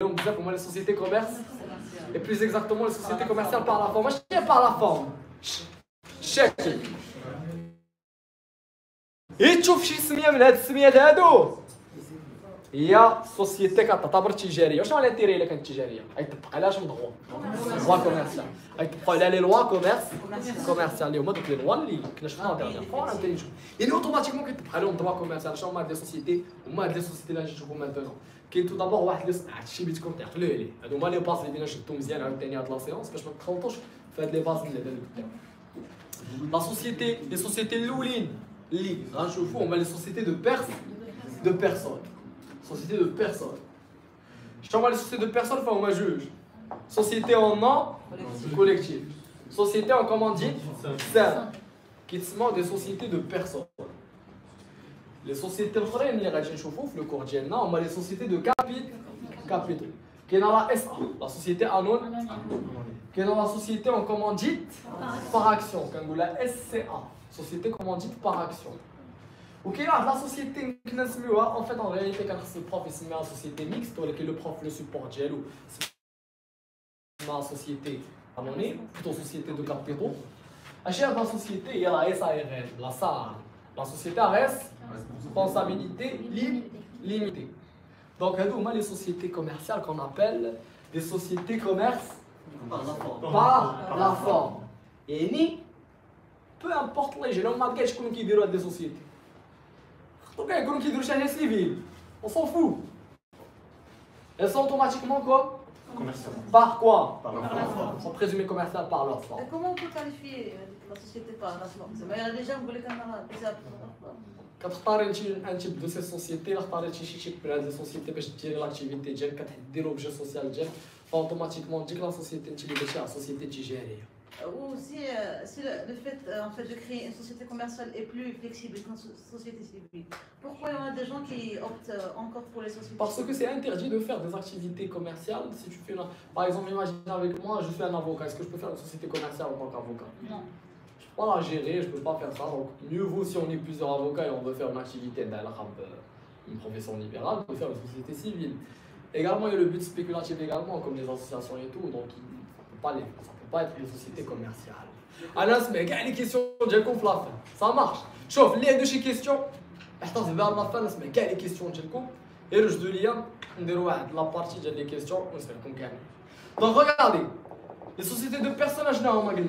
On disait pour moi les sociétés commerce et plus exactement les sociétés commerciales par la forme. Moi je tiens par la forme. شكل تشوف شي سميه من هاد السميات هادو هي سوسيتي كتعتبر تجاريه. واش هو الانتيري الا كانت تجاريه؟ غيطبق عليها شنو لوا كوميرسيال، غيطبقوا عليها لي لوا كوميرسيال اللي هما دوك لي لوا اللي كنا شفناها دابا فورا تنشوف يعني اوتوماتيكمون كيطبق عليهم دوا كوميرسيال. شنو هما هاد لي سوسيتي؟ هما هاد لي سوسيتي اللي نشوفوا مانتونون. كاين تو دابور واحد اللي هادشي بيتكم تعقلوه عليه، هادو هما لي باز اللي بينا نشدو مزيان عاوتاني هاد لا سيونس باش ما تخلطوش في هاد لي باز اللي قدام. لا سوسيتي لي سوسيتي الاولين اللي غنشوفو هما لي سوسيتي دو بيرسون. Société de personnes. Je t'envoie les sociétés de personnes, enfin, on m'a juge. Société en nom collectif. Société en commandite simple. Qui sont des sociétés de personnes. Les sociétés le cours d'Ienna, on a les sociétés de capitaux. Qui est dans la SA, la société anonyme. Qui est dans la société en commandite par action. Quand vous la SCA, société commandite par action. Ok, là, la société en fait en réalité quand le prof il se met en société mixte, le prof le support gel ou la société anonyme, plutôt société de capitaux. À chaque la société il y a la SARL, la SAR, la société à responsabilité limitée. Donc on a les sociétés commerciales qu'on appelle des sociétés commerce par la forme. Et ni peu importe les gens, on a des sociétés. Donc, on s'en fout. Elles sont automatiquement quoi? Commerciales. Par quoi? Par leur forme. Elles sont présumées commerciales par leur forme. Comment on peut qualifier la société par la forme? Il y a des gens qui voulaient quand tu as un type de ces sociétés, tu as des sociétés qui tirent l'activité, qui ont l'objet social, automatiquement dit que la société est une société tigérée. Ou si le fait, en fait de créer une société commerciale est plus flexible qu'une société civile, pourquoi il y en a des gens qui optent encore pour les sociétés? Parce que c'est interdit de faire des activités commerciales. Si tu fais par exemple, imagine avec moi, je suis un avocat, est-ce que je peux faire une société commerciale en tant qu'avocat? Non. Je ne peux pas la gérer, je ne peux pas faire ça. Donc mieux vaut si on est plusieurs avocats et on veut faire une activité une profession libérale, de faire une société civile. Également, il y a le but spéculatif également, comme les associations et tout, donc il ne peut pas les faire. Pas être une société commerciale. Alors, mais il y a des questions de la fin. Ça marche. Chauffe, les deux questions. Attends, c'est vers la fin, mais il y a des questions de et le jeu de lien, on déroule la partie des questions, on se fait comme gagne. Donc, regardez. Les sociétés de personnages, on a dit.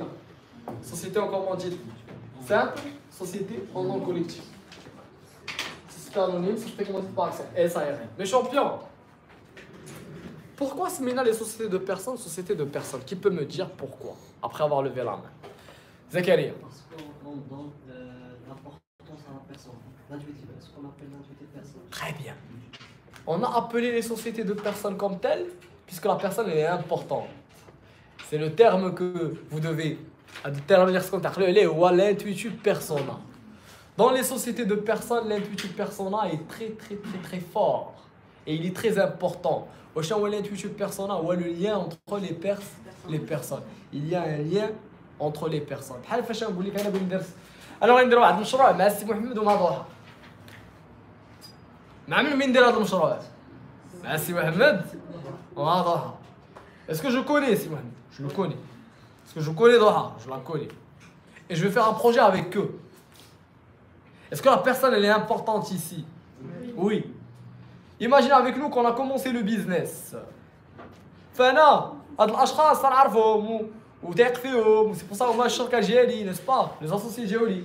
Société en commandite simple, société en nom collectif. Société anonyme, société commandite par action. SARL. Mes champions. Pourquoi se maintenant les sociétés de personnes? Qui peut me dire pourquoi? Après avoir levé la main. Zakaria. Parce qu'on donne l'importance à la personne. L'intuitive, ce qu'on appelle l'intuitive personne. Très bien. On a appelé les sociétés de personnes comme telles, puisque la personne est importante. C'est le terme que vous devez déterminer ce qu'on appelle l'intuitive persona. Dans les sociétés de personnes, l'intuitive persona est très fort. Et il est très important. L'intuitive persona, ou le lien entre les personnes. Il y a un lien entre les personnes. Alors, on va faire un مع السي محمد ومضوحة. مع مين ندير هذا المشروع؟ مع السي محمد ومضوحة. Est-ce que je connais السي محمد? Je le connais. Est-ce que je connais Doha? Je la connais. Et je vais faire un projet avec eux. Est-ce que la personne elle est importante ici? Oui. Imaginez avec nous qu'on a commencé le business. فانا هاد الاشخاص نعرفهم وتايق فيهم وسي بور سا هما الشركه ديالي نيس با لي اسوسي ديالي.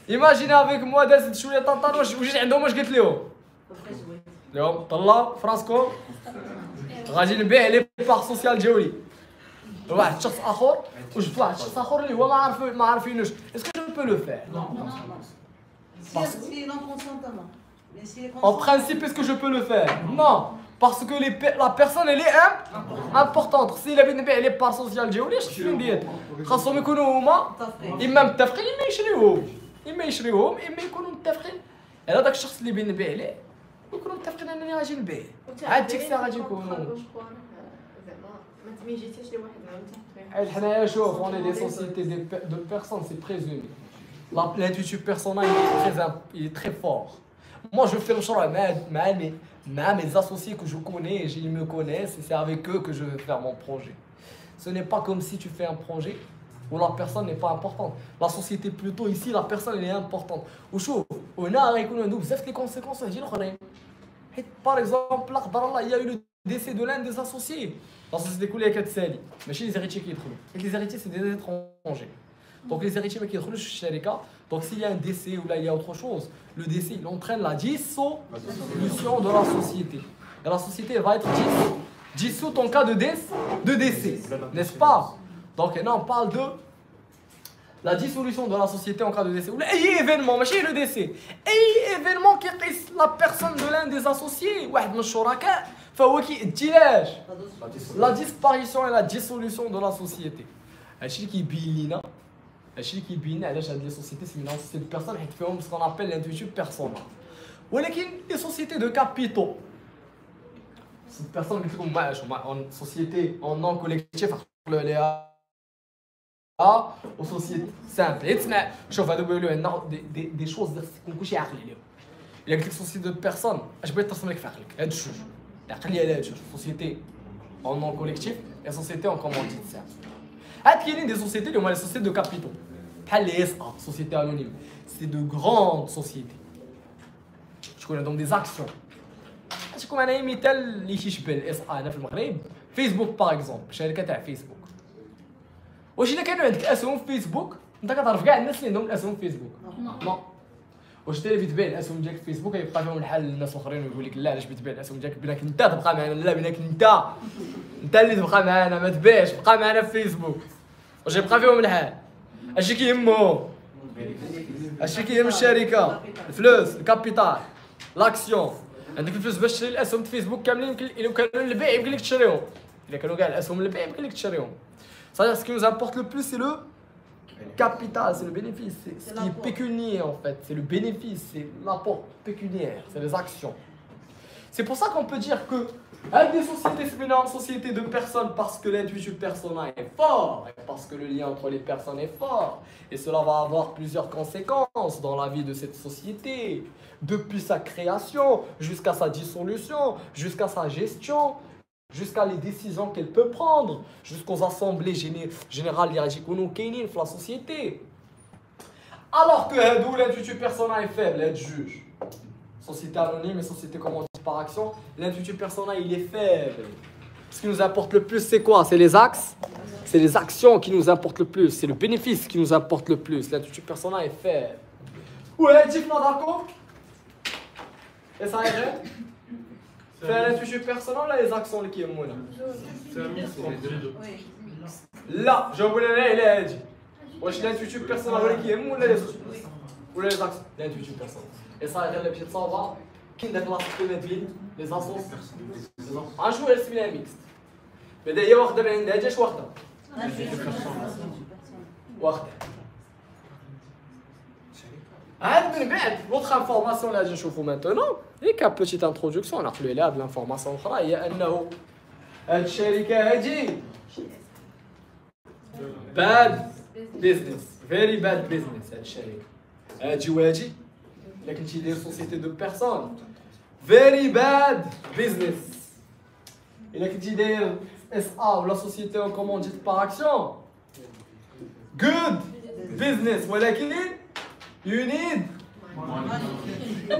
Imaginez avec moi دازت شويه طنطان وجيت عندهم واش قلت لهم طلا فراسكم غادي نبيع لي بار سوسيال ديالي لواحد الشخص اخر وجبت واحد الشخص اخر اللي هو ما عارفينوش. اسكو جو بو لو فير؟ Si l'on consentement. En principe, est-ce que je peux le faire? Non, parce que la personne elle est importante. Si la بنبيع لي بار سوسيال ديالي شنو ندير؟ خاصهم يكونوا هما اما متفقين اما يشريوهم اما يكونوا متفقين على داك الشخص اللي بنبيع ليه ويكونوا متفقين انني غادي نبيع. عاد ديك الساعه غادي يكونوا ما تميجيتيش لواحد عاوتاني. حنايا شوف on est des sociétés de personnes, c'est présumé. L'intuition personnelle il est très fort. Moi je fais le choix Même mes associés que je connais, ils me connaissent et c'est avec eux que je vais faire mon projet. Ce n'est pas comme si tu fais un projet où la personne n'est pas importante. La société plutôt ici, la personne elle est importante. وشوف هنا غيكونوا عنده بزاف لي كونسيكونس واحدين اخرين. Par exemple, là, il y a eu le décès de l'un des associés. La société كلها كتسالي. ماشي les héritiers qui يدخلوا. Et les héritiers c'est des étrangers. Donc les héritiers ما كيدخلوش في الشركة. Donc s'il y a un décès ou là il y a autre chose, le décès il entraîne la dissolution de la société. Et la société va être dissoute en cas de décès, n'est-ce pas? Donc là on parle de la dissolution de la société en cas de décès. Ou أي événement, ماشي le décès. أي événement qui قيس la personne de l'un des associés, واحد من الشركاء, فهو كيؤدي لاش؟ La disparition et la dissolution de la société. هادشي اللي كيبين لينا هادشي اللي كيبين لنا علاش هاد لي سوسيتي سميناهم سوسيتي دو بيرسون حيت فيهم سكون ابل لانتويتيف بيرسونال. ولكن لي سوسيتي دو كابيتو سيت بيرسون قلت لكم اون سوسيتي اون نون كوليكتيف عقلوا عليها و سوسيتي سامبل. تسمع شوف هادو بيقولوا عندنا دي شوز خصكم كلشي عاقل عليهم. الا قلت لك سوسيتي دو بيرسون اش بغيت ترسم لك في عقلك؟ هاد الجوج عقل لي على هاد الجوج سوسيتي اون نون كوليكتيف et سوسيتي اون كومونديت سامبل. هاد كاينين دي سوسيتي اللي هما لي سوسيتي دو كابيتو بحال لي اس ا سوسيتي انونيم سي دو غراند سوسيتي شكون عندهم دي زاكسيون. نعطيكم انا مثال اللي كيشبه الاس ا هنا في المغرب. فيسبوك باغ اكزومبل شركه تاع فيسبوك. واش الا كانوا عندك اسهم في فيسبوك انت كتعرف كاع الناس اللي عندهم الاسهم في فيسبوك؟ نو. واش انت اللي بتبيع الاسهم ديالك في فيسبوك يبقى فيهم الحال الناس الاخرين ويقول لك لا علاش بتبيع الاسهم ديالك بينك انت تبقى معنا؟ لا بينك انت اللي تبقى معنا ما تبيعش بقى معنا في فيسبوك. واش يبقى فيهم الحال؟ هادشي كيهمهم هادشي كيهم الشركه الفلوس الكابيتال لاكسيون. عندك الفلوس باش تشري الاسهم في فيسبوك كاملين الا كانوا للبيع يمكن لك تشريهم. الا كانوا كاع الاسهم للبيع يمكن لك تشريهم. C'est-à-dire ce qui nous importe le plus c'est le capital, c'est le bénéfice, c'est ce qui est pécuniaire en fait, c'est le bénéfice, c'est l'apport pécuniaire, c'est les actions. C'est pour ça qu'on peut dire que avec des sociétés féminines, sociétés de personnes, parce que l'intuition personnelle est fort, et parce que le lien entre les personnes est fort, et cela va avoir plusieurs conséquences dans la vie de cette société, depuis sa création, jusqu'à sa dissolution, jusqu'à sa gestion, jusqu'à les décisions qu'elle peut prendre, jusqu'aux assemblées générales de la société. Alors que l'intuition personnelle est faible, elle juge. Société anonyme et société commandite par action, l'intuition personnelle il est faible. Ce qui nous importe le plus c'est quoi? C'est les axes, c'est les actions qui nous importent le plus, c'est le bénéfice qui nous importe le plus. L'intuition personnelle est faible. Ouais, dis-moi d'accord? Et ça irait? C'est l'intuition personnelle ou les actions qui sont là? Là, je voulais aller là. Wesh l'intuition personnelle qui est ou les actions? L'intuition personnelle. Et ça irait le pied de savoir qui est dans la ville, les associations. Un jour elle se met mixte. Mais d'ailleurs, واحدة من عندها جاش واحدة. واحدة. عاد من بعد l'autre information اللي غادي نشوفو maintenant هي كا بوتيت انتروداكسيون نعقلوا عليها بلا انفورماسيون اخرى هي انه هاد الشركه هادي باد بيزنس فيري باد بيزنس. هاد الشركه هادي واجي الا كنتي داير سوسيتي دو بيرسون فيري باد بيزنس. الا كنتي داير اس ا ولا سوسيتي اون كومونديت بار اكسيون جود بيزنس ولكن you need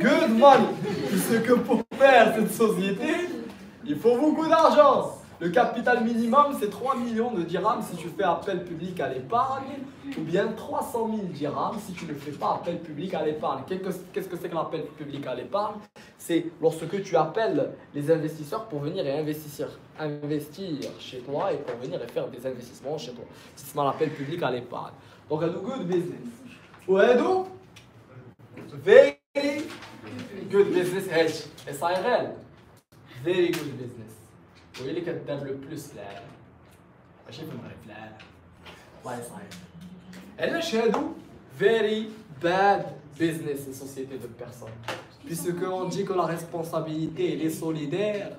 good money. Ce que pour faire cette société, il faut beaucoup d'argent. Le capital minimum, c'est 3 millions de dirhams si tu fais appel public à l'épargne, ou bien 300 000 dirhams si tu ne fais pas appel public à l'épargne. Qu'est-ce que c'est que l'appel public à l'épargne? C'est lorsque tu appelles les investisseurs pour venir et investir chez toi et pour venir et faire des investissements chez toi. C'est l'appel public à l'épargne. Donc, un good business. وهادو very good business هادي SARL very good business وهي اللي كدار لو بلوس في العالم ماشي في المغرب في العالم الله يصايب. علاش هادو very bad business et société de personnes puisque on dit que la responsabilité elle est solidaire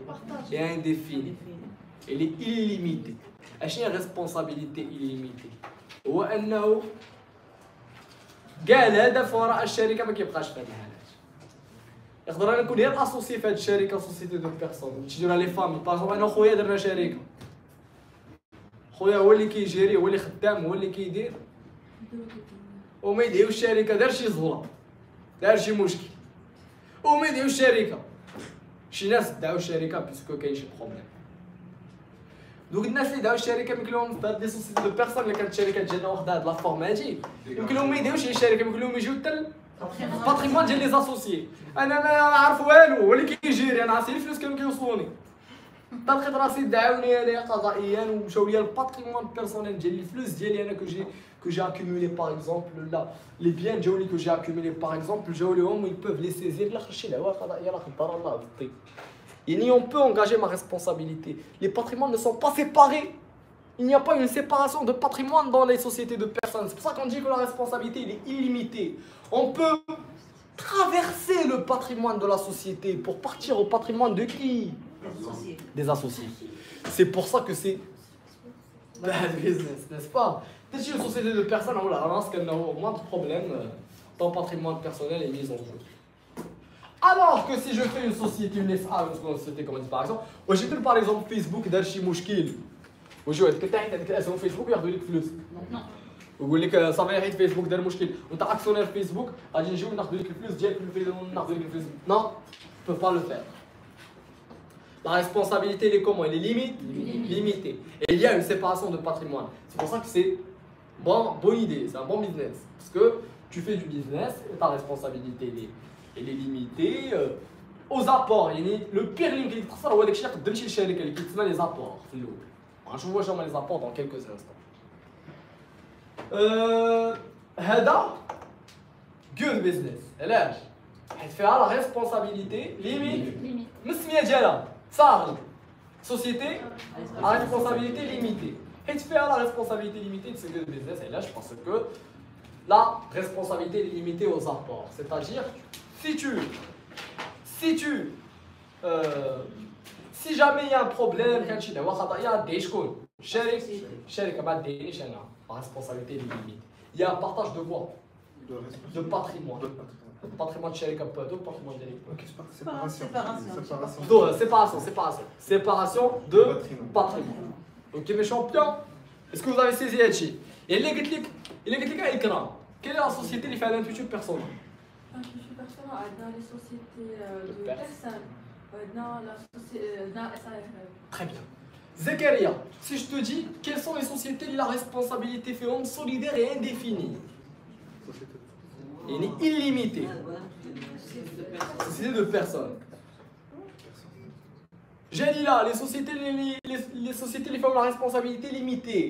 et indéfinie elle est illimitée. اشنو هي responsabilité illimitée؟ هو انه كاع الهدف وراء الشركه ما كيبقاش في هذه الحالات. يقدر انا نكون غير اسوسي في هذه الشركه سوسيتي دو بيرسون تجي لها لي فامي باغ انا خويا درنا شركه خويا هو اللي كيجيري هو اللي خدام هو اللي كيدير وما يديروا الشركه دار شي زوره دار شي مشكل وما يديروا الشركه شي ناس داو الشركه باسكو كاين شي بروبليم دوك الناس اللي داو الشركه يمكن لهم في هاد لي سوسيتي دو بيرسون اللي كانت الشركه ديالنا واخده هاد لا فورم هادي يمكن لهم ما يديروش هي الشركه يمكن لهم يجيو حتى الباتريمون ديال لي زاسوسيي انا ما عارف والو هو اللي كيجيري انا عارف الفلوس كانوا كيوصلوني لقيت راسي دعاوني انايا قضائيا ومشاو ليا الباتريمون بيرسونيل ديال الفلوس ديالي انا que j'ai accumulé par exemple là les biens ديالي que j'ai accumulé par exemple جاو ليهم ils peuvent les saisir لا خرجتي الهواء قضائيه لا خدار الله غطي يعني on peut engager ma responsabilité les patrimoines ne sont pas séparés il n'y a pas une séparation de patrimoine dans les sociétés de personnes c'est pour ça qu'on dit que la responsabilité elle est illimitée on peut traverser le patrimoine de la société pour partir au patrimoine de qui? Des associés. C'est pour ça que c'est bad business, n'est-ce pas? Peut-être une société de personnes, on la ramasse qu'elle n'a moins de problèmes, ton patrimoine personnel est mis en jeu. Alors que si je fais une société, une SA, une société comme on dit par exemple, je vais par exemple Facebook d'archi mouchkil. وجو هذيك تاعي هذيك الاسهم فيسبوك ياخذوا لك فلوس. ويقول لك صافي حيت فيسبوك دار مشكل وانت اكسيونير في فيسبوك غادي نجيو ناخذوا لك الفلوس ديالك ناخذوا لك الفلوس. Non, tu peux pas le faire. La responsabilité, elle est comment? Elle est limitée. Et il y a une séparation de patrimoine. C'est pour ça que c'est bonne idée, c'est un bon business. Parce que tu fais du business, ta responsabilité elle est limitée aux apports. Le pire اللي يمكن تخسر هو داك الشيء اللي قدمتي للشركه اللي كيتسمى لي زابور في الاول. غنشوفوا واش هما لي زابور dans quelques instants. هذا good business. علاش؟ حيت فيها لا ريسبونسابيلتي ليميت من السميه ديالها. Ça, société à responsabilité limitée. Et tu fais la responsabilité limitée de ce que business. Et là, je pense que la responsabilité est limitée aux apports. C'est-à-dire, si jamais il y a un problème, il y a des choses. La responsabilité est limitée. Il y a un partage de quoi? De patrimoine. Patrimoine de Sherika Podo, patrimoine de séparation de patrimoine. Ok mes champions, est-ce que vous avez saisi Hachi? Et il est à Ikram. Quelle est la société qui fait l'intuition personnelle? L'intuition personnelle dans les sociétés de personnes, dans la SARL. Très bien. Zakaria, si je te dis quelles sont les sociétés où la responsabilité fait homme solidaire et indéfinie? Il est illimité. Société de personnes. J'ai dit là, les sociétés les femmes ont la responsabilité limitée.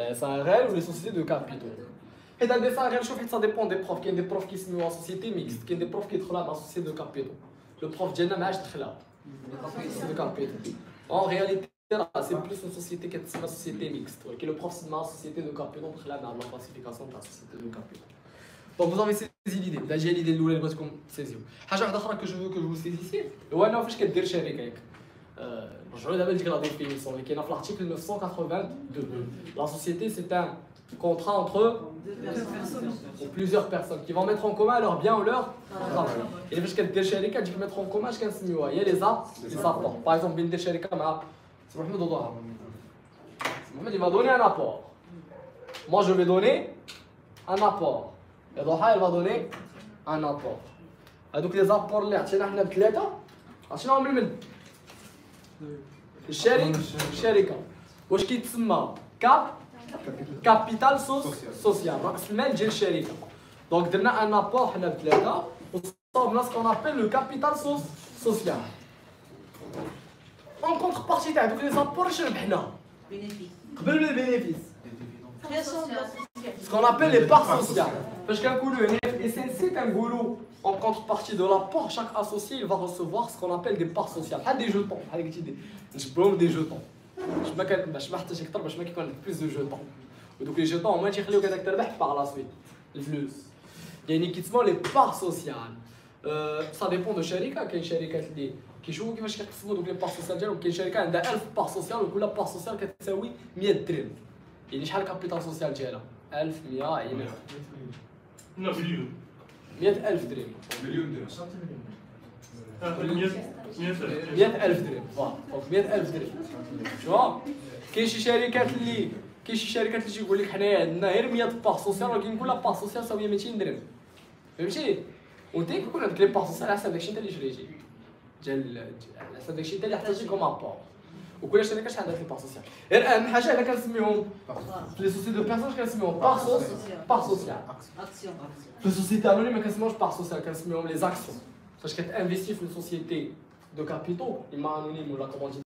La SARL ou les sociétés de capitaux. Et dans les SARL, ça dépend des profs. Il y a des profs qui se mettent en société mixte, il y a des profs qui sont là dans la société de capitaux. Le prof Jenna m'a acheté là. De capitaux. En réalité, c'est plus une société qui est une société mixte. Le prof c'est une société de capitaux, très là dans la classification de la société de capitaux. Donc vous avez saisi l'idée. Là j'ai l'idée de l'ouest parce qu'on saisit. Chose autre que je veux que vous saisissiez. Ouais, non, فاش كدير شركة. رجعوا دابا لديك لا ديفينيسيون اللي كاينه في l'article 982. La société c'est un contrat entre plusieurs personnes qui vont mettre en commun leurs biens ou leurs travail. Et فاش كدير شركة تجيك mettre en commun اش كنسميوها هي les apports. Par exemple بين ندير شركة مع سي محمد وضوها. Mohamed il va donner un apport. Moi je vais donner un apport. Et Doha elle va donner un apport. هذوك les apports اللي عطينا حنا بثلاثة عطيناهم لمن؟ الشركة. واش كيتسمى كابيتال سوسيال رأس المال ديال الشركة. دونك درنا ان ابور حنا بثلاثة وصاوبنا سكون ابل لو كابيتال سوسيال. اون كونتربارتي تاع دوك لي زابور اش ربحنا؟ قبل لي بينيفيس. Ce qu'on appelle les parts sociales. Parce qu'un coup, le SNC, en contrepartie de l'apport, chaque associé il va recevoir ce qu'on appelle des parts sociales. Des jetons. Je peux des jetons. Je m'attends plus de jetons. Donc les jetons, on va dire que par la suite. Les flux. Il y a uniquement les parts sociales. Ça dépend de Sharika. Quelle Sharika qui joue qui va chercher les parts sociales ou quelle Sharika a 1000 parts sociales ou la part sociale qui est 100 درهم. يعني شحال الكابيتال سوسيال ديالها 1100 عينها 9 مليون 100,000 درهم. مليون درهم. 100,000 درهم فوالا دونك 100,000 درهم شوف كاين شي شركات اللي تيقول لك حنايا عندنا غير 100 بار سوسيال ولكن كل بار سوسيال ساويه 200 درهم فهمتي وانت كيكون عندك لي بار سوسيال على حسب داكشي انت اللي شريتي على حسب داكشي انت اللي احتاجتي كوم ابور وكل شركه شحال عندها لي بار سوسيال غير اهم حاجه انا كنسميهم في لي سوسيتي دو بيرسون كنسميهم بار سوسيال اكسيون في السوسيتي انونيم ما كنسميوش بار سوسيال كنسميهم لي زاكسيون فاش كتانفيستي في سوسيتي دو كابيتو اما انونيم ولا كومونديتي